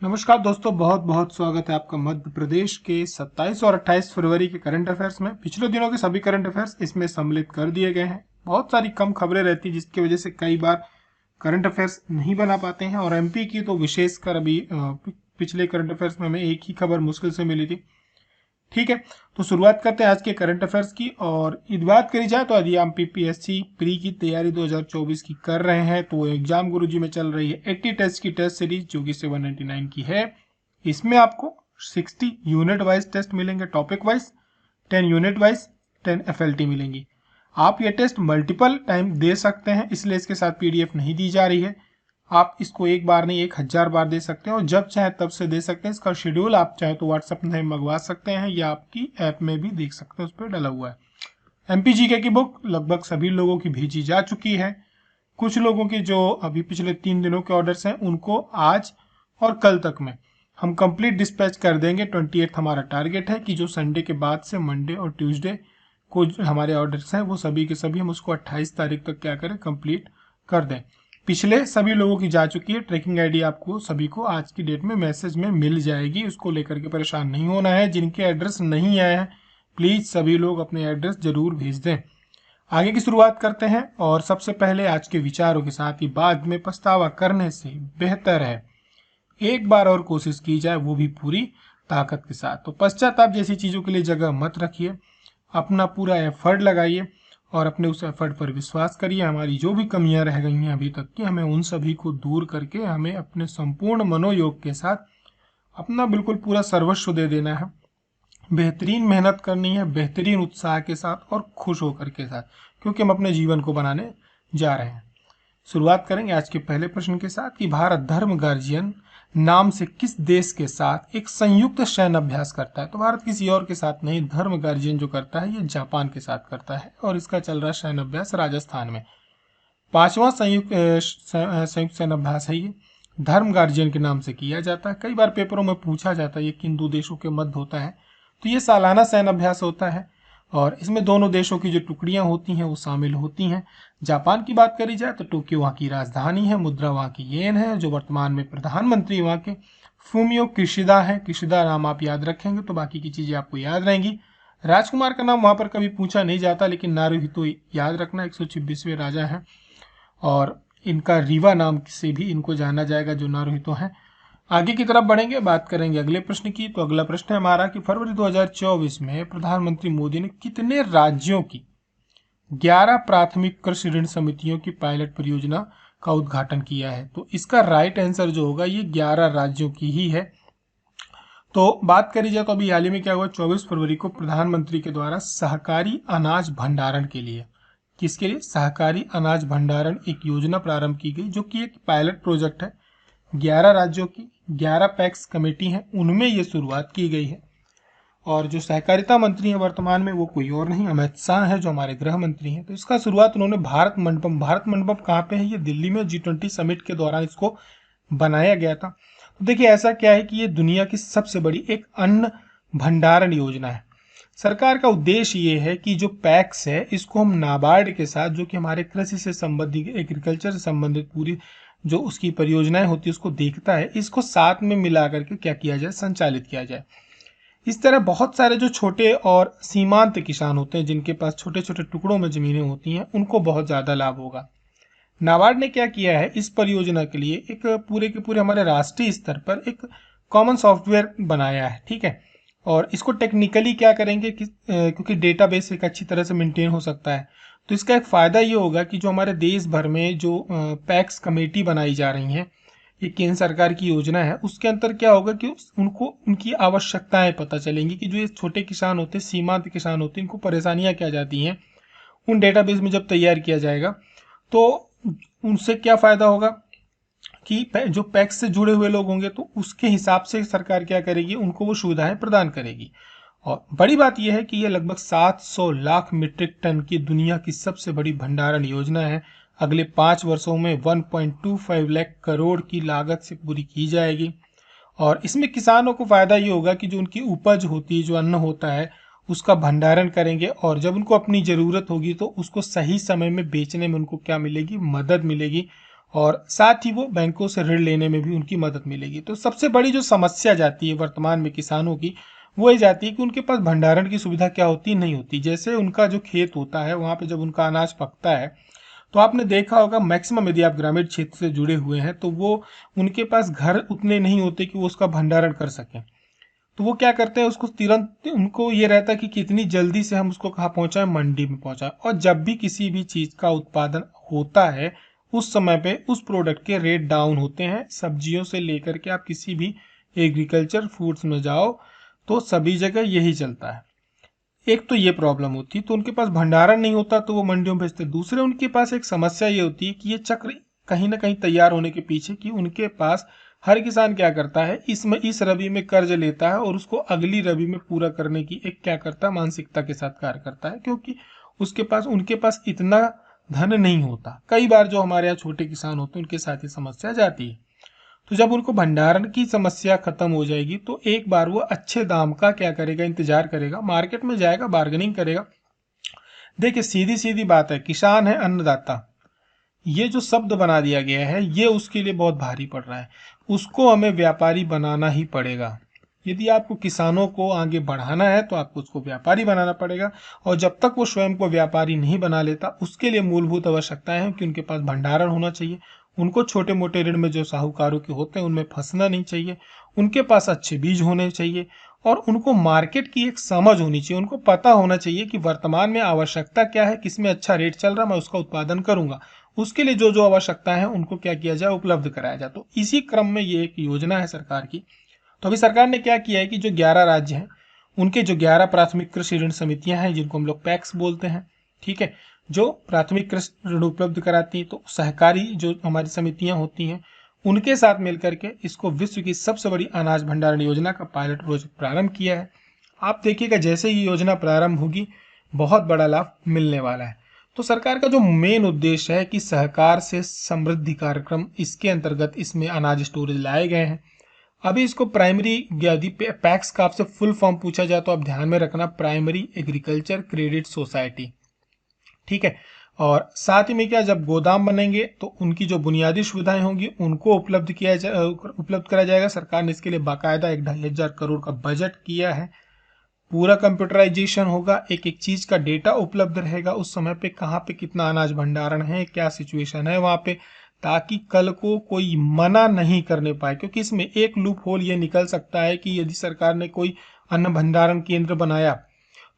नमस्कार दोस्तों, बहुत बहुत स्वागत है आपका मध्य प्रदेश के 27 और 28 फरवरी के करंट अफेयर्स में। पिछले दिनों के सभी करंट अफेयर्स इसमें सम्मिलित कर दिए गए हैं। बहुत सारी कम खबरें रहती जिसकी वजह से कई बार करंट अफेयर्स नहीं बना पाते हैं, और एमपी की तो विशेषकर अभी पिछले करंट अफेयर्स में हमें एक ही खबर मुश्किल से मिली थी। ठीक है, तो शुरुआत करते हैं आज के करंट अफेयर्स की। और यदि बात करी जाए तो यदि हम पीपीएससी प्री की तैयारी 2024 की कर रहे हैं तो एग्जाम गुरुजी में चल रही है 80 टेस्ट की टेस्ट सीरीज जो कि 799 की है। इसमें आपको 60 यूनिट वाइज टेस्ट मिलेंगे, topic wise 10 unit wise 10 FLT मिलेंगी। आप ये टेस्ट मल्टीपल टाइम दे सकते हैं, इसलिए इसके साथ पीडीएफ नहीं दी जा रही है। आप इसको एक बार नहीं 1000 बार दे सकते हैं, और जब चाहे तब से दे सकते हैं। इसका शेड्यूल आप चाहे तो व्हाट्सएप में मंगवा सकते हैं या आपकी ऐप में भी देख सकते हैं, उस पर डला हुआ है। एमपीजीके की बुक लगभग सभी लोगों की भेजी जा चुकी है। कुछ लोगों के जो अभी पिछले 3 दिनों के ऑर्डर्स हैं उनको आज और कल तक में हम कंप्लीट डिस्पैच कर देंगे। 28 हमारा टारगेट है कि जो संडे के बाद से मंडे और ट्यूसडे को हमारे ऑर्डर्स हैं वो सभी के सभी हम उसको 28 तारीख तक क्या करें, कंप्लीट कर दें। पिछले सभी लोगों की जा चुकी है। ट्रैकिंग आईडी आपको सभी को आज की डेट में मैसेज में मिल जाएगी, उसको लेकर के परेशान नहीं होना है। जिनके एड्रेस नहीं आए हैं प्लीज सभी लोग अपने एड्रेस जरूर भेज दें। आगे की शुरुआत करते हैं, और सबसे पहले आज के विचारों के साथ ही बाद में पछतावा करने से बेहतर है एक बार और कोशिश की जाए, वो भी पूरी ताकत के साथ। तो पश्चाताप जैसी चीजों के लिए जगह मत रखिए, अपना पूरा एफर्ट लगाइए और अपने उस एफर्ट पर विश्वास करिए। हमारी जो भी कमियां रह गई हैं अभी तक की, हमें उन सभी को दूर करके हमें अपने संपूर्ण मनोयोग के साथ अपना बिल्कुल पूरा सर्वस्व दे देना है। बेहतरीन मेहनत करनी है, बेहतरीन उत्साह के साथ और खुश होकर के साथ, क्योंकि हम अपने जीवन को बनाने जा रहे हैं। शुरुआत करेंगे आज के पहले प्रश्न के साथ कि भारत धर्म गार्जियन नाम से किस देश के साथ एक संयुक्त सैन्य अभ्यास करता है। तो भारत किसी और के साथ नहीं, धर्म गार्जियन जो करता है ये जापान के साथ करता है, और इसका चल रहा सैन्य अभ्यास राजस्थान में। 5वां संयुक्त सैन्य अभ्यास है ये। धर्म गार्जियन के नाम से किया जाता है। कई बार पेपरों में पूछा जाता है ये किन दो देशों के मध्य होता है। तो ये सालाना सैन्य अभ्यास होता है, और इसमें दोनों देशों की जो टुकड़ियां होती हैं वो शामिल होती हैं। जापान की बात करी जाए तो टोक्यो वहाँ की राजधानी है, मुद्रा वहाँ की येन है। जो वर्तमान में प्रधानमंत्री वहाँ के फूमियो किशिदा है। किशिदा नाम आप याद रखेंगे तो बाकी की चीजें आपको याद रहेंगी। राजकुमार का नाम वहां पर कभी पूछा नहीं जाता, लेकिन नारुहितो याद रखना, 126वें राजा हैं, और इनका रीवा नाम से भी इनको जाना जाएगा जो नारुहितो हैं। आगे की तरफ बढ़ेंगे, बात करेंगे अगले प्रश्न की। तो अगला प्रश्न है हमारा कि फरवरी 2024 में प्रधानमंत्री मोदी ने कितने राज्यों की 11 प्राथमिक कृषि ऋण समितियों की पायलट परियोजना का उद्घाटन किया है। तो इसका राइट आंसर जो होगा ये 11 राज्यों की ही है। तो बात करी जाए तो अभी हाल ही में क्या हुआ, 24 फरवरी को प्रधानमंत्री के द्वारा सहकारी अनाज भंडारण के लिए, किसके लिए, सहकारी अनाज भंडारण एक योजना प्रारंभ की गई जो कि एक पायलट प्रोजेक्ट है। 11 राज्यों की 11 पैक्स कमेटी है, उनमें ये शुरुआत की गई है। और जो सहकारिता मंत्री हैं वर्तमान में वो कोई और नहीं, अमित शाह है जो हमारे गृह मंत्री हैं। तो इसका शुरुआत उन्होंने भारत मंडपम कहाँ पे है, ये दिल्ली में G20 समिट के दौरान इसको बनाया गया था। तो देखिए ऐसा क्या है कि ये दुनिया की सबसे बड़ी एक अन्न भंडारण योजना है। सरकार का उद्देश्य ये है कि जो पैक्स है इसको हम नाबार्ड के साथ, जो कि हमारे कृषि से संबंधित, एग्रीकल्चर से संबंधित पूरी जो उसकी परियोजनाएं होती है उसको देखता है, इसको साथ में मिला करके क्या किया जाए, संचालित किया जाए। इस तरह बहुत सारे जो छोटे और सीमांत किसान होते हैं जिनके पास छोटे छोटे टुकड़ों में जमीनें होती हैं उनको बहुत ज्यादा लाभ होगा। नाबार्ड ने क्या किया है, इस परियोजना के लिए एक पूरे के पूरे हमारे राष्ट्रीय स्तर पर एक कॉमन सॉफ्टवेयर बनाया है। ठीक है, और इसको टेक्निकली क्या करेंगे कि क्योंकि डेटाबेस एक अच्छी तरह से मेंटेन हो सकता है, तो इसका एक फायदा ये होगा कि जो हमारे देश भर में जो पैक्स कमेटी बनाई जा रही हैं, ये केंद्र सरकार की योजना है, उसके अंतर क्या होगा कि उनको उनकी आवश्यकताएं पता चलेंगी कि जो ये छोटे किसान होते हैं, सीमांत किसान होते हैं, इनको परेशानियां क्या जाती हैं। उन डेटाबेस में जब तैयार किया जाएगा तो उनसे क्या फायदा होगा कि जो पैक्स से जुड़े हुए लोग होंगे तो उसके हिसाब से सरकार क्या करेगी, उनको वो सुविधाएं प्रदान करेगी। और बड़ी बात यह है कि ये लगभग 700 लाख मीट्रिक टन की दुनिया की सबसे बड़ी भंडारण योजना है। अगले 5 वर्षों में 1.25 लाख करोड़ की लागत से पूरी की जाएगी। और इसमें किसानों को फायदा ये होगा कि जो उनकी उपज होती है, जो अन्न होता है, उसका भंडारण करेंगे, और जब उनको अपनी जरूरत होगी तो उसको सही समय में बेचने में उनको क्या मिलेगी, मदद मिलेगी। और साथ ही वो बैंकों से ऋण लेने में भी उनकी मदद मिलेगी। तो सबसे बड़ी जो समस्या जाती है वर्तमान में किसानों की, वो ये जाती है कि उनके पास भंडारण की सुविधा क्या होती नहीं होती। जैसे उनका जो खेत होता है वहाँ पे जब उनका अनाज पकता है, तो आपने देखा होगा मैक्सिमम, यदि आप ग्रामीण क्षेत्र से जुड़े हुए हैं, तो वो उनके पास घर उतने नहीं होते कि वो उसका भंडारण कर सकें। तो वो क्या करते हैं, उसको तुरंत उनको ये रहता है कि कितनी जल्दी से हम उसको कहाँ पहुंचाएं, मंडी में पहुंचाएं। और जब भी किसी भी चीज का उत्पादन होता है, उस समय पे उस प्रोडक्ट के रेट डाउन होते हैं। सब्जियों से लेकर के आप किसी भी एग्रीकल्चर फूड्स में जाओ तो सभी जगह यही चलता है। एक तो ये प्रॉब्लम होती है, तो उनके पास भंडारण नहीं होता तो वो मंडियों में भेजते। दूसरे उनके पास एक समस्या ये होती है कि ये चक्र कहीं ना कहीं तैयार होने के पीछे, कि उनके पास हर किसान क्या करता है, इसमें इस रबी में कर्ज लेता है और उसको अगली रबी में पूरा करने की एक क्या करता है, मानसिकता के साथ कार्य करता है, क्योंकि उनके पास इतना धन नहीं होता। कई बार जो हमारे यहाँ छोटे किसान होते हैं उनके साथ ये समस्या जाती है। तो जब उनको भंडारण की समस्या खत्म हो जाएगी तो एक बार वो अच्छे दाम का क्या करेगा, इंतजार करेगा, मार्केट में जाएगा, बार्गेनिंग करेगा। देखिए सीधी सीधी बात है, किसान है अन्नदाता, ये जो शब्द बना दिया गया है ये उसके लिए बहुत भारी पड़ रहा है। उसको हमें व्यापारी बनाना ही पड़ेगा। यदि आपको किसानों को आगे बढ़ाना है तो आपको उसको व्यापारी बनाना पड़ेगा। और जब तक वो स्वयं को व्यापारी नहीं बना लेता, उसके लिए मूलभूत आवश्यकताएं हैं कि उनके पास भंडारण होना चाहिए। उनको छोटे मोटे ऋण में जो साहूकारों के होते हैं उनमें फंसना नहीं चाहिए। उनके पास अच्छे बीज होने चाहिए और उनको मार्केट की एक समझ होनी चाहिए। उनको पता होना चाहिए कि वर्तमान में आवश्यकता क्या है, किसमें अच्छा रेट चल रहा है, मैं उसका उत्पादन करूंगा। उसके लिए जो जो आवश्यकता है उनको क्या किया जाए, उपलब्ध कराया जाए। तो इसी क्रम में ये एक योजना है सरकार की। तो अभी सरकार ने क्या किया है कि जो 11 राज्य हैं उनके जो 11 प्राथमिक कृषि ऋण समितियां हैं, जिनको हम लोग पैक्स बोलते हैं, ठीक है, जो प्राथमिक कृषि ऋण उपलब्ध कराती हैं, तो सहकारी जो हमारी समितियां होती हैं उनके साथ मिलकर के इसको विश्व की सबसे बड़ी अनाज भंडारण योजना का पायलट प्रोजेक्ट प्रारंभ किया है। आप देखिएगा जैसे ही योजना प्रारंभ होगी बहुत बड़ा लाभ मिलने वाला है। तो सरकार का जो मेन उद्देश्य है कि सहकार से समृद्धि कार्यक्रम, इसके अंतर्गत इसमें अनाज स्टोरेज लाए गए हैं। अभी इसको प्राइमरी, यदि पैक्स का आपसे फुल फॉर्म पूछा जाए तो आप ध्यान में रखना, प्राइमरी एग्रीकल्चर क्रेडिट सोसाइटी, ठीक है। और साथ ही में क्या, जब गोदाम बनेंगे तो उनकी जो बुनियादी सुविधाएं होंगी उनको उपलब्ध कराया जाएगा। सरकार ने इसके लिए बाकायदा 1,500 करोड़ का बजट किया है। पूरा कंप्यूटराइजेशन होगा, एक एक चीज का डेटा उपलब्ध रहेगा, उस समय पे कहाँ पे कितना अनाज भंडारण है, क्या सिचुएशन है वहां पे, ताकि कल को कोई मना नहीं करने पाए। क्योंकि इसमें एक लूप होल ये निकल सकता है कि यदि सरकार ने कोई अन्न भंडारण केंद्र बनाया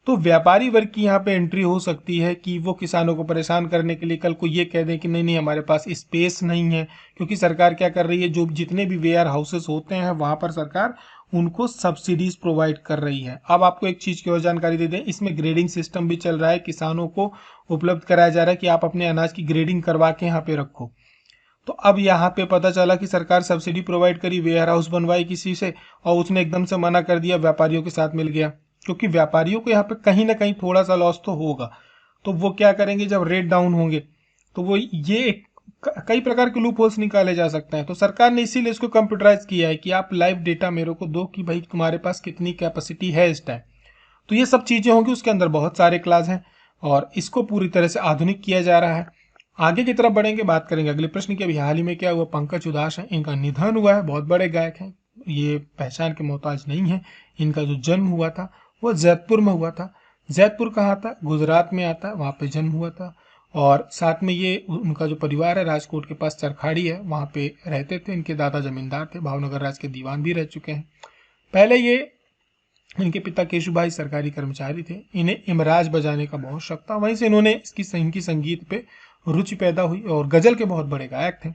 तो व्यापारी वर्ग की यहाँ पे एंट्री हो सकती है कि वो किसानों को परेशान करने के लिए कल को ये कह दें कि नहीं नहीं हमारे पास स्पेस नहीं है। क्योंकि सरकार क्या कर रही है, जो जितने भी वेयर हाउसेस होते हैं वहां पर सरकार उनको सब्सिडीज प्रोवाइड कर रही है। अब आपको एक चीज की और जानकारी दे दें, इसमें ग्रेडिंग सिस्टम भी चल रहा है, किसानों को उपलब्ध कराया जा रहा है कि आप अपने अनाज की ग्रेडिंग करवा के यहाँ पे रखो। तो अब यहाँ पे पता चला कि सरकार सब्सिडी प्रोवाइड करी, वेयर हाउस बनवाई किसी से, और उसने एकदम से मना कर दिया, व्यापारियों के साथ मिल गया। क्योंकि व्यापारियों को यहाँ पे कहीं ना कहीं थोड़ा सा लॉस तो होगा। तो वो क्या करेंगे, जब रेट डाउन होंगे तो वो ये कई प्रकार के लूप होल्स निकाले जा सकते हैं। तो सरकार ने इसीलिए इसको कंप्यूटराइज किया है कि आप लाइव डेटा मेरे को दो कि भाई तुम्हारे पास कितनी कैपेसिटी है इस टाइम। तो ये सब चीजें होंगी, उसके अंदर बहुत सारे क्लास हैं और इसको पूरी तरह से आधुनिक किया जा रहा है। आगे की तरफ बढ़ेंगे, बात करेंगे अगले प्रश्न की। अभी हाल ही में क्या हुआ, पंकज उदास है, इनका निधन हुआ है। बहुत बड़े गायक हैं, ये पहचान के मोहताज नहीं है। इनका जो जन्म हुआ था वो जैतपुर में हुआ था। जैतपुर कहाँ था, गुजरात में आता है, वहाँ पे जन्म हुआ था। और साथ में ये उनका जो परिवार है राजकोट के पास चरखाड़ी है, वहाँ पे रहते थे। इनके दादा जमींदार थे, भावनगर राज के दीवान भी रह चुके हैं। पहले ये, इनके पिता केशुभाई सरकारी कर्मचारी थे। इन्हें इमराज बजाने का बहुत शौक था, वहीं से इन्होंने इनकी संगीत पे रुचि पैदा हुई और गजल के बहुत बड़े गायक थे।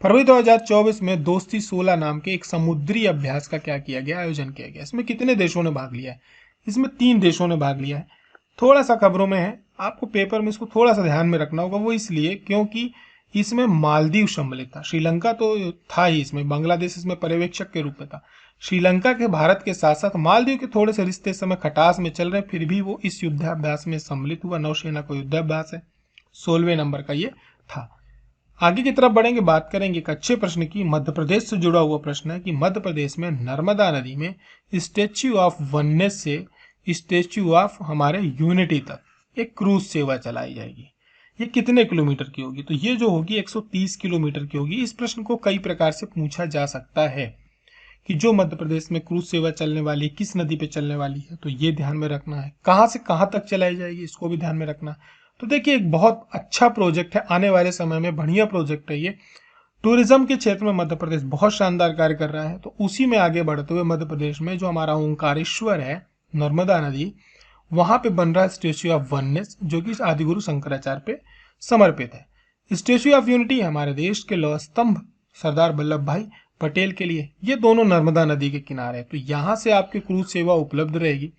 फरवरी 2024 में दोस्ती 16 नाम के एक समुद्री अभ्यास का क्या किया गया, आयोजन किया गया। इसमें कितने देशों ने भाग लिया है, इसमें 3 देशों ने भाग लिया है। थोड़ा सा खबरों में है, आपको पेपर में इसको थोड़ा सा ध्यान में रखना होगा। वो इसलिए क्योंकि इसमें मालदीव सम्मिलित था, श्रीलंका तो था ही इसमें, बांग्लादेश इसमें पर्यवेक्षक के रूप में था। श्रीलंका के भारत के साथ साथ मालदीव के थोड़े से रिश्ते इस समय खटास में चल रहे हैं, फिर भी वो इस युद्धाभ्यास में सम्मिलित हुआ। नौसेना का युद्धाभ्यास है, 16वें नंबर का ये था। आगे की तरफ बढ़ेंगे, बात करेंगे एक अच्छे प्रश्न की। मध्य प्रदेश से जुड़ा हुआ प्रश्न है कि मध्य प्रदेश में नर्मदा नदी में स्टेच्यू ऑफ वननेस से स्टेच्यू ऑफ हमारे यूनिटी तक एक क्रूज सेवा चलाई जाएगी। ये कितने किलोमीटर की होगी? तो ये जो होगी 130 किलोमीटर की होगी। इस प्रश्न को कई प्रकार से पूछा जा सकता है कि जो मध्य प्रदेश में क्रूज सेवा चलने वाली है किस नदी पे चलने वाली है, तो ये ध्यान में रखना है। कहाँ से कहाँ तक चलाई जाएगी इसको भी ध्यान में रखना है। तो देखिए, एक बहुत अच्छा प्रोजेक्ट है, आने वाले समय में बढ़िया प्रोजेक्ट है ये। टूरिज्म के क्षेत्र में मध्य प्रदेश बहुत शानदार कार्य कर रहा है। तो उसी में आगे बढ़ते हुए मध्य प्रदेश में जो हमारा ओंकारेश्वर है, नर्मदा नदी, वहां पे बन रहा है स्टेच्यू ऑफ वननेस, जो कि आदिगुरु शंकराचार्य पे समर्पित है। स्टेच्यू ऑफ यूनिटी हमारे देश के लौह स्तंभ सरदार वल्लभ भाई पटेल के लिए, ये दोनों नर्मदा नदी के किनारे है। तो यहाँ से आपकी क्रूज सेवा उपलब्ध रहेगी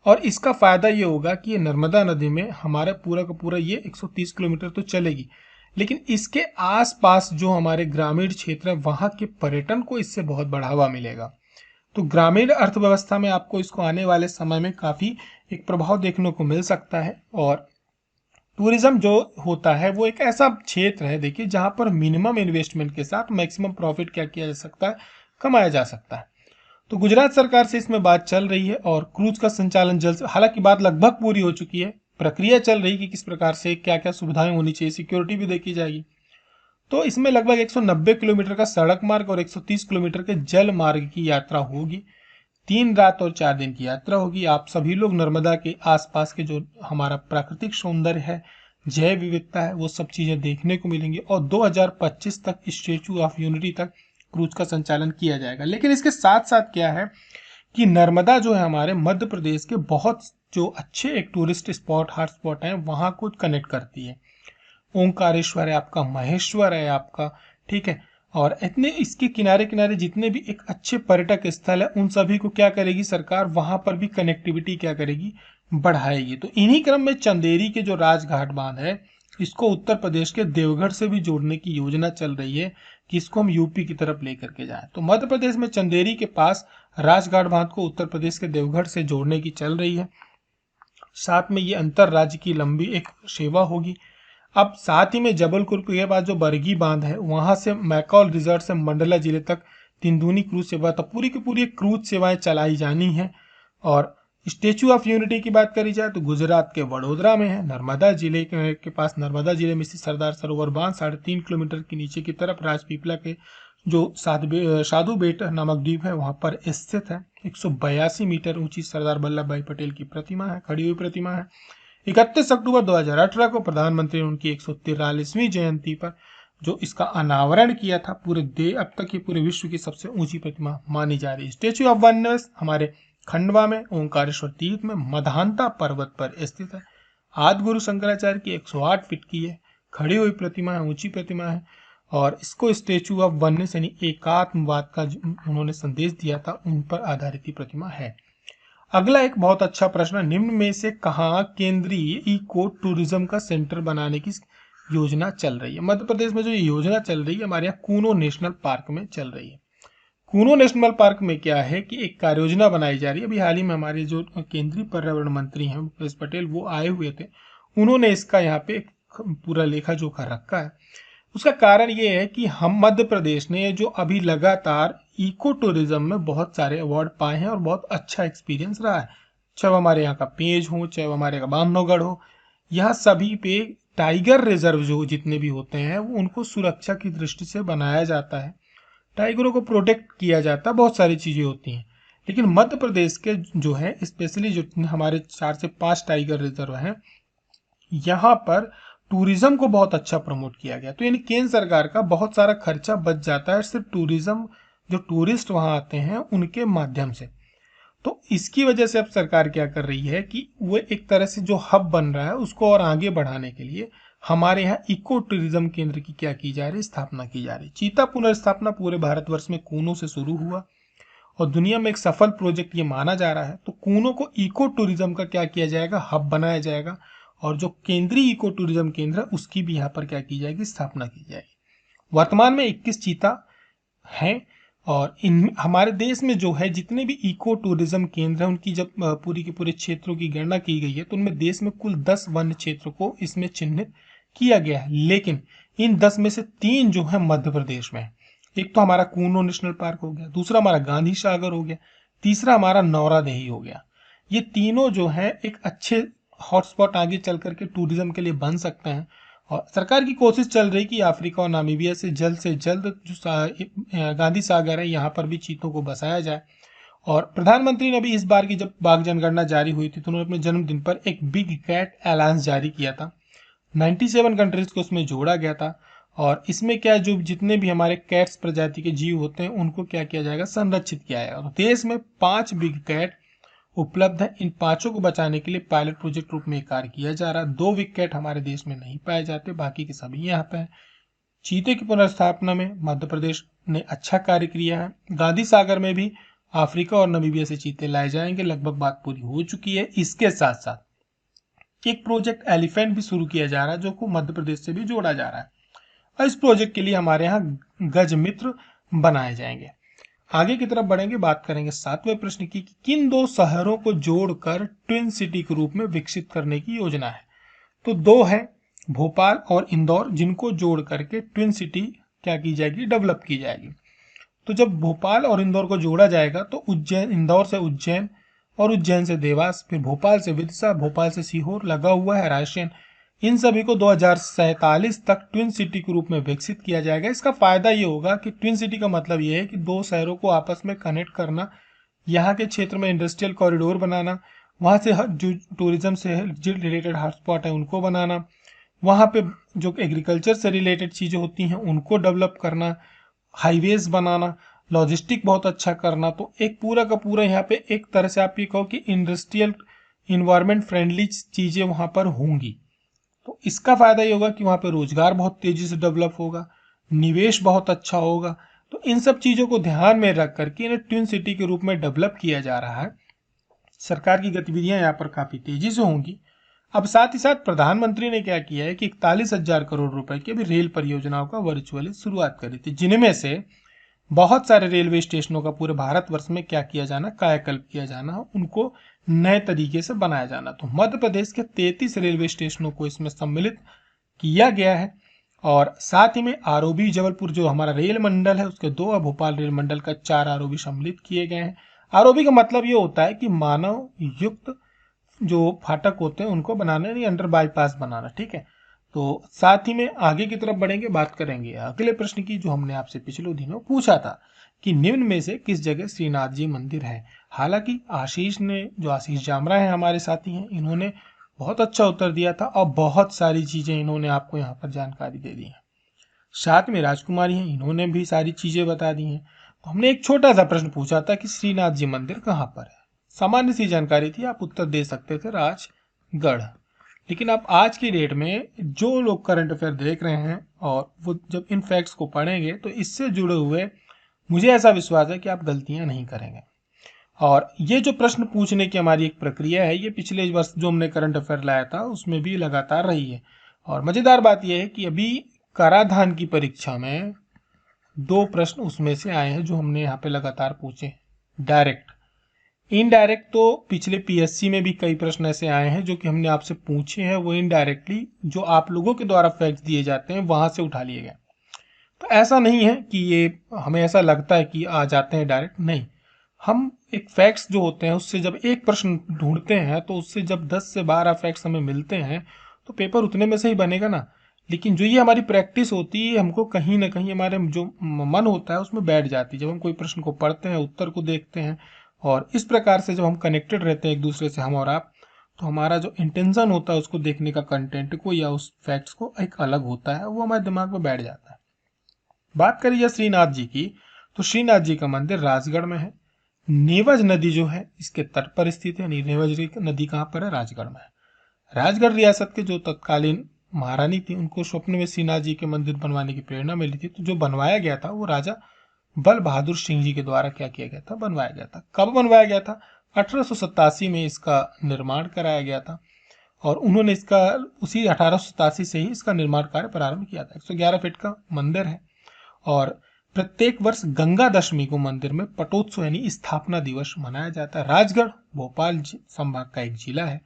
और इसका फायदा ये होगा कि ये नर्मदा नदी में हमारा पूरा का पूरा ये 130 किलोमीटर तो चलेगी, लेकिन इसके आसपास जो हमारे ग्रामीण क्षेत्र है वहां के पर्यटन को इससे बहुत बढ़ावा मिलेगा। तो ग्रामीण अर्थव्यवस्था में आपको इसको आने वाले समय में काफी एक प्रभाव देखने को मिल सकता है। और टूरिज्म जो होता है वो एक ऐसा क्षेत्र है, देखिए, जहां पर मिनिमम इन्वेस्टमेंट के साथ मैक्सिमम प्रॉफिट क्या किया जा सकता है, कमाया जा सकता है। तो गुजरात सरकार से इसमें बात चल रही है और क्रूज का संचालन जल्द से, हालांकि बात लगभग पूरी हो चुकी है, प्रक्रिया चल रही कि किस प्रकार से क्या क्या सुविधाएं होनी चाहिए, सिक्योरिटी भी देखी जाएगी। तो इसमें लगभग 190 किलोमीटर का सड़क मार्ग और 130 किलोमीटर के जल मार्ग की यात्रा होगी। 3 रात और 4 दिन की यात्रा होगी। आप सभी लोग नर्मदा के आसपास के जो हमारा प्राकृतिक सौंदर्य है, जैव विविधता है, वो सब चीजें देखने को मिलेंगी। और 2025 तक स्टेच्यू ऑफ यूनिटी तक क्रूज का संचालन किया जाएगा। लेकिन इसके साथ साथ क्या है कि नर्मदा जो है हमारे मध्य प्रदेश के बहुत जो अच्छे एक टूरिस्ट स्पॉट हॉटस्पॉट हैं वहां को कनेक्ट करती है। ओंकारेश्वर है आपका, महेश्वर है आपका, ठीक है, और इतने इसके किनारे किनारे जितने भी एक अच्छे पर्यटक स्थल है उन सभी को क्या करेगी सरकार, वहां पर भी कनेक्टिविटी क्या करेगी, बढ़ाएगी। तो इन्हीं क्रम में चंदेरी के जो राजघाट बांध है इसको उत्तर प्रदेश के देवघर से भी जोड़ने की योजना चल रही है कि इसको हम यूपी की तरफ लेकर के जाएं। तो मध्य प्रदेश में चंदेरी के पास राजघाट बांध को उत्तर प्रदेश के देवघर से जोड़ने की चल रही है। साथ में ये अंतर राज्य की लंबी एक सेवा होगी। अब साथ ही में जबलपुर के पास जो बरगी बांध है वहां से मैकॉल रिजॉर्ट से मंडला जिले तक 3 दूनी क्रूज सेवा, तो पूरी की पूरी क्रूज सेवाएं चलाई जानी है। और स्टेच्यू ऑफ यूनिटी की बात करी जाए तो गुजरात के वडोदरा में है, नर्मदा जिले के पास, नर्मदा जिले में स्थित सरदार सरोवर बांध 3.5 किलोमीटर के नीचे की तरफ राजपीपला के जो साधु बेट नामक द्वीप है वहां पर स्थित है। 182 मीटर ऊंची सरदार वल्लभ भाई पटेल की प्रतिमा है, खड़ी हुई प्रतिमा है। 31 अक्टूबर 2018 को प्रधानमंत्री ने उनकी 143वीं जयंती पर जो इसका अनावरण किया था, अब तक ये पूरे विश्व की सबसे ऊंची प्रतिमा मानी जा रही है। स्टेच्यू ऑफ वननेस हमारे खंडवा में ओंकारेश्वर तीर्थ में मधानता पर्वत पर स्थित है। आदि गुरु शंकराचार्य की 108 फीट की है, खड़ी हुई प्रतिमा है, ऊंची प्रतिमा है। और इसको स्टेच्यू ऑफ वननेस यानी एकात्मवाद का उन्होंने संदेश दिया था, उन पर आधारित ही प्रतिमा है। अगला एक बहुत अच्छा प्रश्न, निम्न में से कहाँ केंद्रीय इको टूरिज्म का सेंटर बनाने की योजना चल रही है? मध्य प्रदेश में जो योजना चल रही है हमारे यहाँ कूनो नेशनल पार्क में चल रही है। कूनो नेशनल पार्क में क्या है कि एक कार्य योजना बनाई जा रही है। अभी हाल ही में हमारे जो केंद्रीय पर्यावरण मंत्री हैं भूपेश पटेल, वो आए हुए थे, उन्होंने इसका यहाँ पे पूरा लेखा जोखा रखा है। उसका कारण ये है कि हम मध्य प्रदेश ने जो अभी लगातार इको टूरिज्म में बहुत सारे अवार्ड पाए हैं और बहुत अच्छा एक्सपीरियंस रहा है। चाहे हमारे यहाँ का पेज हो, चाहे हमारे यहाँ का बांधवगढ़ हो, यहाँ सभी पे टाइगर रिजर्व जो जितने भी होते हैं वो उनको सुरक्षा की दृष्टि से बनाया जाता है, टाइगरों को प्रोटेक्ट किया जाता है, बहुत सारी चीजें होती हैं। लेकिन मध्य प्रदेश के जो है स्पेशली जो हमारे 4 से 5 टाइगर रिजर्व हैं, यहाँ पर टूरिज्म को बहुत अच्छा प्रमोट किया गया। तो यानी केंद्र सरकार का बहुत सारा खर्चा बच जाता है सिर्फ टूरिज्म, जो टूरिस्ट वहां आते हैं उनके माध्यम से। तो इसकी वजह से अब सरकार क्या कर रही है कि वो एक तरह से जो हब बन रहा है उसको और आगे बढ़ाने के लिए हमारे यहाँ इको टूरिज्म केंद्र की क्या की जा रही है, स्थापना की जा रही है। चीता पुनर्स्थापना पूरे भारतवर्ष में कूनो से शुरू हुआ और दुनिया में एक सफल प्रोजेक्ट ये माना जा रहा है। तो कूनो को इको टूरिज्म का क्या किया जाएगा, हब बनाया जाएगा। और जो केंद्रीय इको टूरिज्म केंद्र है उसकी भी यहाँ पर क्या की जाएगी, स्थापना की जाएगी। वर्तमान में 21 चीता हैं और इन हमारे देश में जो है जितने भी इको टूरिज्म केंद्र हैं उनकी जब पूरी के पूरे क्षेत्रों की गणना की गई है तो उनमें देश में कुल 10 वन्य क्षेत्र को इसमें चिन्हित किया गया है। लेकिन इन 10 में से 3 जो है मध्य प्रदेश में है। एक तो हमारा कूनो नेशनल पार्क हो गया, दूसरा हमारा गांधी सागर हो गया, तीसरा हमारा नौरादेही हो गया। ये तीनों जो है एक अच्छे हॉटस्पॉट आगे चल करके टूरिज्म के लिए बन सकते हैं। और सरकार की कोशिश चल रही कि अफ्रीका और नामीबिया से जल्द जो गांधी सागर है यहाँ पर भी चीतों को बसाया जाए। और प्रधानमंत्री ने भी इस बार की जब बाघ जनगणना जारी हुई थी तो उन्होंने अपने जन्मदिन पर एक बिग कैट अलायंस जारी किया था। 97 कंट्रीज को उसमें जोड़ा गया था। और इसमें क्या जो जितने भी हमारे कैट्स प्रजाति के जीव होते हैं उनको क्या किया जाएगा, संरक्षित किया जाएगा। तो देश में 5 बिग कैट उपलब्ध है। इन पांचों को बचाने के लिए पायलट प्रोजेक्ट रूप में कार्य किया जा रहा है। 2 बिग कैट हमारे देश में नहीं पाए जाते, बाकी के सभी यहाँ पे है। चीते की पुनर्स्थापना में मध्य प्रदेश ने अच्छा कार्य किया है। गांधी सागर में भी अफ्रीका और नामीबिया से चीते लाए जाएंगे, लगभग बात पूरी हो चुकी है। इसके साथ साथ एक प्रोजेक्ट एलिफेंट भी शुरू किया जा रहा है जो को मध्य प्रदेश से भी जोड़ा जा रहा है। और इस प्रोजेक्ट के लिए हमारे यहाँ गज मित्र बनाए जाएंगे। आगे की तरफ बढ़ेंगे, बात करेंगे 7वें प्रश्न की कि किन 2 शहरों को जोड़कर ट्विन सिटी के रूप में विकसित करने की योजना है। तो 2 है, भोपाल और इंदौर, जिनको जोड़ करके ट्विन सिटी क्या की जाएगी, डेवलप की जाएगी। तो जब भोपाल और इंदौर को जोड़ा जाएगा तो उज्जैन, इंदौर से उज्जैन और उज्जैन से देवास, फिर भोपाल से विदिशा, भोपाल से सीहोर लगा हुआ है रायसेन, इन सभी को 2047 तक ट्विन सिटी के रूप में विकसित किया जाएगा। इसका फायदा ये होगा कि ट्विन सिटी का मतलब ये है कि 2 शहरों को आपस में कनेक्ट करना, यहाँ के क्षेत्र में इंडस्ट्रियल कॉरिडोर बनाना, वहाँ से जो टूरिज्म से रिलेटेड हॉटस्पॉट है उनको बनाना, वहाँ पे जो एग्रीकल्चर से रिलेटेड चीज़ें होती हैं उनको डेवलप करना, हाईवेज बनाना, लॉजिस्टिक बहुत अच्छा करना। तो एक पूरा का पूरा यहाँ पे एक तरह से आप ये कहो कि इंडस्ट्रियल इन्वायरमेंट फ्रेंडली चीज़ें वहाँ पर होंगी। तो इसका फायदा ये होगा कि वहाँ पे रोजगार बहुत तेजी से डेवलप होगा, निवेश बहुत अच्छा होगा। तो इन सब चीज़ों को ध्यान में रख करके इन्हें ट्विन सिटी के रूप में डेवलप किया जा रहा है। सरकार की गतिविधियां यहाँ पर काफ़ी तेजी से होंगी। अब साथ ही साथ प्रधानमंत्री ने क्या किया है कि 41,000 करोड़ रुपए की अभी रेल परियोजनाओं का वर्चुअली शुरुआत करी थी, जिनमें से बहुत सारे रेलवे स्टेशनों का पूरे भारतवर्ष में क्या किया जाना, कायाकल्प किया जाना, उनको नए तरीके से बनाया जाना। तो मध्य प्रदेश के 33 रेलवे स्टेशनों को इसमें सम्मिलित किया गया है। और साथ ही में आरओबी जबलपुर जो हमारा रेल मंडल है उसके 2 और भोपाल रेल मंडल का 4 आरओबी सम्मिलित किए गए हैं। आरओबी का मतलब ये होता है कि मानव युक्त जो फाटक होते हैं उनको बनाना, यानी अंडर बाईपास बनाना, ठीक है। तो साथ ही में आगे की तरफ बढ़ेंगे, बात करेंगे अगले प्रश्न की जो हमने आपसे पिछले दिनों पूछा था कि निम्न में से किस जगह श्रीनाथ जी मंदिर है। हालांकि आशीष ने, जो आशीष जामरा है हमारे साथी हैं, इन्होंने बहुत अच्छा उत्तर दिया था और बहुत सारी चीजें इन्होंने आपको यहाँ पर जानकारी दे दी है। साथ में राजकुमारी हैं, इन्होंने भी सारी चीजें बता दी हैं। तो हमने एक छोटा सा प्रश्न पूछा था कि श्रीनाथ जी मंदिर कहाँ पर है। सामान्य सी जानकारी थी, आप उत्तर दे सकते थे राजगढ़। लेकिन आप आज की डेट में जो लोग करंट अफेयर देख रहे हैं और वो जब इन फैक्ट्स को पढ़ेंगे तो इससे जुड़े हुए मुझे ऐसा विश्वास है कि आप गलतियां नहीं करेंगे। और ये जो प्रश्न पूछने की हमारी एक प्रक्रिया है, ये पिछले वर्ष जो हमने करंट अफेयर लाया था उसमें भी लगातार रही है। और मजेदार बात यह है कि अभी कराधान की परीक्षा में 2 प्रश्न उसमें से आए हैं जो हमने यहाँ पे लगातार पूछे, डायरेक्ट। इनडायरेक्ट तो पिछले पीएससी में भी कई प्रश्न ऐसे आए हैं जो कि हमने आपसे पूछे हैं, वो इनडायरेक्टली जो आप लोगों के द्वारा फैक्ट्स दिए जाते हैं वहां से उठा लिए गए। तो ऐसा नहीं है कि ये हमें ऐसा लगता है कि आ जाते हैं डायरेक्ट, नहीं। हम एक फैक्ट्स जो होते हैं उससे जब एक प्रश्न ढूंढते हैं तो उससे जब 10 से 12 फैक्ट्स हमें मिलते हैं तो पेपर उतने में से ही बनेगा ना। लेकिन जो ये हमारी प्रैक्टिस होती है, हमको कहीं ना कहीं हमारे जो मन होता है उसमें बैठ जाती है जब हम कोई प्रश्न को पढ़ते हैं, उत्तर को देखते हैं। और इस प्रकार से जब हम कनेक्टेड रहते हैं एक दूसरे से, हम और आप, तो हमारा जो इंटेंशन होता है उसको देखने का, कंटेंट को या उस फैक्ट्स को, एक अलग होता है, वो हमारे दिमाग में बैठ जाता है। बात करिए श्रीनाथ जी की, तो श्रीनाथ जी का मंदिर राजगढ़ में है। नेवज नदी जो है इसके तट पर स्थित है। नेवज नदी कहाँ पर है, राजगढ़ में है। राजगढ़ रियासत के जो तत्कालीन महारानी थी उनको स्वप्न में श्रीनाथ जी के मंदिर बनवाने की प्रेरणा मिली थी। तो जो बनवाया गया था वो राजा बल बहादुर सिंह जी के द्वारा क्या किया गया था, बनवाया गया था। कब बनवाया गया था, 1887 में इसका निर्माण कराया गया था। और उन्होंने इसका उसी 1887 से ही इसका निर्माण कार्य प्रारंभ किया था। 111 फीट का मंदिर है। और प्रत्येक वर्ष गंगा दशमी को मंदिर में पटोत्सव यानी स्थापना दिवस मनाया जाता है। राजगढ़ भोपाल संभाग का एक जिला है।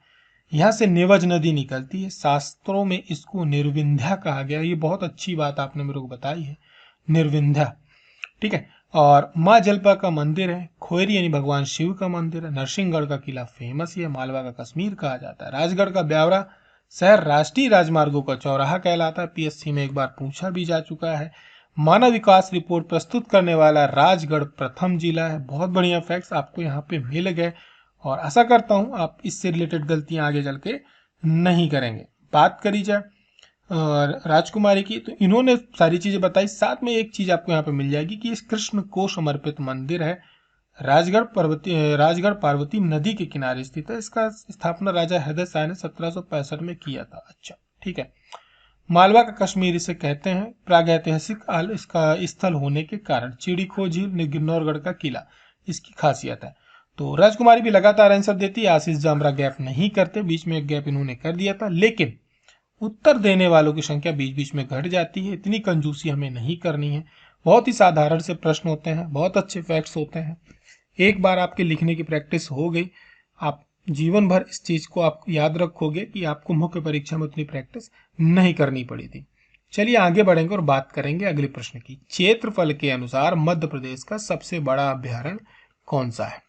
यहाँ से नेवज नदी निकलती है। शास्त्रों में इसको निर्विंध्या कहा गया। ये बहुत अच्छी बात आपने मेरे को बताई है, निर्विंध्या, ठीक है। और माँ जलपा का मंदिर है। खोयरी यानी भगवान शिव का मंदिर है। नरसिंहगढ़ का किला फेमस है, मालवा का कश्मीर कहा जाता है। राजगढ़ का ब्यावरा शहर राष्ट्रीय राजमार्गों का चौराहा कहलाता है, पीएससी में एक बार पूछा भी जा चुका है। मानव विकास रिपोर्ट प्रस्तुत करने वाला राजगढ़ प्रथम जिला है। बहुत बढ़िया फैक्ट्स आपको यहाँ पे मिल गए और आशा करता हूँ आप इससे रिलेटेड गलतियां आगे चल के नहीं करेंगे। बात करी जाए राजकुमारी की, तो इन्होंने सारी चीजें बताई। साथ में एक चीज आपको यहाँ पे मिल जाएगी कि इस कृष्ण को समर्पित मंदिर है, राजगढ़ पार्वती नदी के किनारे स्थित है। इसका स्थापना राजा हैदर शाह ने 1765 में किया था। अच्छा ठीक है। मालवा का कश्मीर इसे कहते हैं। प्रागैतिहासिक इसका स्थल होने के कारण चिड़ीखो झील, गिन्नौरगढ़ का किला इसकी खासियत है। तो राजकुमारी भी लगातार आंसर देती है, आशीष जामरा गैप नहीं करते, बीच में एक गैप इन्होंने कर दिया था, लेकिन उत्तर देने वालों की संख्या बीच बीच में घट जाती है। इतनी कंजूसी हमें नहीं करनी है। बहुत ही साधारण से प्रश्न होते हैं, बहुत अच्छे फैक्ट्स होते हैं। एक बार आपके लिखने की प्रैक्टिस हो गई, आप जीवन भर इस चीज को आप याद रखोगे कि आपको मुख्य परीक्षा में उतनी प्रैक्टिस नहीं करनी पड़ी थी। चलिए आगे बढ़ेंगे और बात करेंगे अगले प्रश्न की। क्षेत्रफल के अनुसार मध्य प्रदेश का सबसे बड़ा अभ्यारण्य कौन सा है?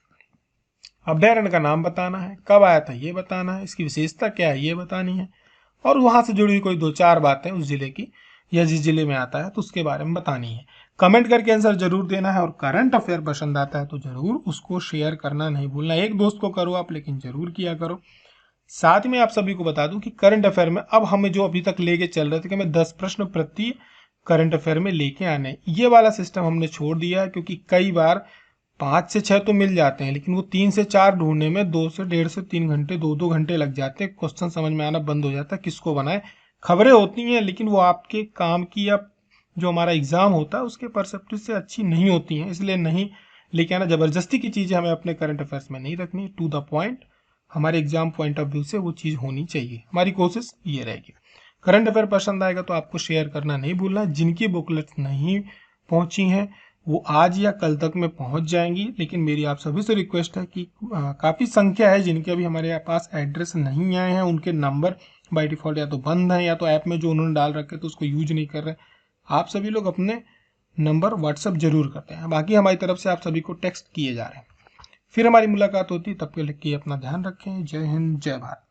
अभ्यारण्य का नाम बताना है, कब आया था ये बताना है, इसकी विशेषता क्या है ये बतानी है, और वहां से जुड़ी हुई कोई 2-4 बातें उस जिले की या जिस जिले में आता है तो उसके बारे में बतानी है। कमेंट करके आंसर जरूर देना है और करंट अफेयर पसंद आता है तो जरूर उसको शेयर करना नहीं भूलना। एक दोस्त को करो आप, लेकिन जरूर किया करो। साथ में आप सभी को बता दूं कि करंट अफेयर में अब हमें जो अभी तक लेके चल रहे थे कि हमें 10 प्रश्न प्रति करंट अफेयर में लेके आने, ये वाला सिस्टम हमने छोड़ दिया है, क्योंकि कई बार 5 से 6 तो मिल जाते हैं, लेकिन वो 3 से 4 ढूंढने में 2 से 1.5 से 3 घंटे 2-2 घंटे लग जाते हैं। क्वेश्चन समझ में आना बंद हो जाता है, किसको बनाए। खबरें होती हैं लेकिन वो आपके काम की या जो हमारा एग्जाम होता है उसके परसेप्टिव से अच्छी नहीं होती हैं, इसलिए नहीं लेके आना। जबरदस्ती की चीजें हमें अपने करंट अफेयर्स में नहीं रखनी, टू द पॉइंट हमारे एग्जाम पॉइंट ऑफ व्यू से वो चीज होनी चाहिए। हमारी कोशिश ये रहेगी। करंट अफेयर पसंद आएगा तो आपको शेयर करना नहीं भूलना। जिनकी बुकलेट्स नहीं पहुंची हैं वो आज या कल तक में पहुंच जाएंगी, लेकिन मेरी आप सभी से रिक्वेस्ट है कि काफ़ी संख्या है जिनके अभी हमारे पास एड्रेस नहीं आए हैं, उनके नंबर बाय डिफ़ॉल्ट या तो बंद हैं या तो ऐप में जो उन्होंने डाल रखे तो उसको यूज नहीं कर रहे। आप सभी लोग अपने नंबर व्हाट्सअप जरूर करते हैं, बाकी हमारी तरफ से आप सभी को टेक्स्ट किए जा रहे हैं। फिर हमारी मुलाकात होती है, तब के लिए अपना ध्यान रखें। जय हिंद, जय भारत।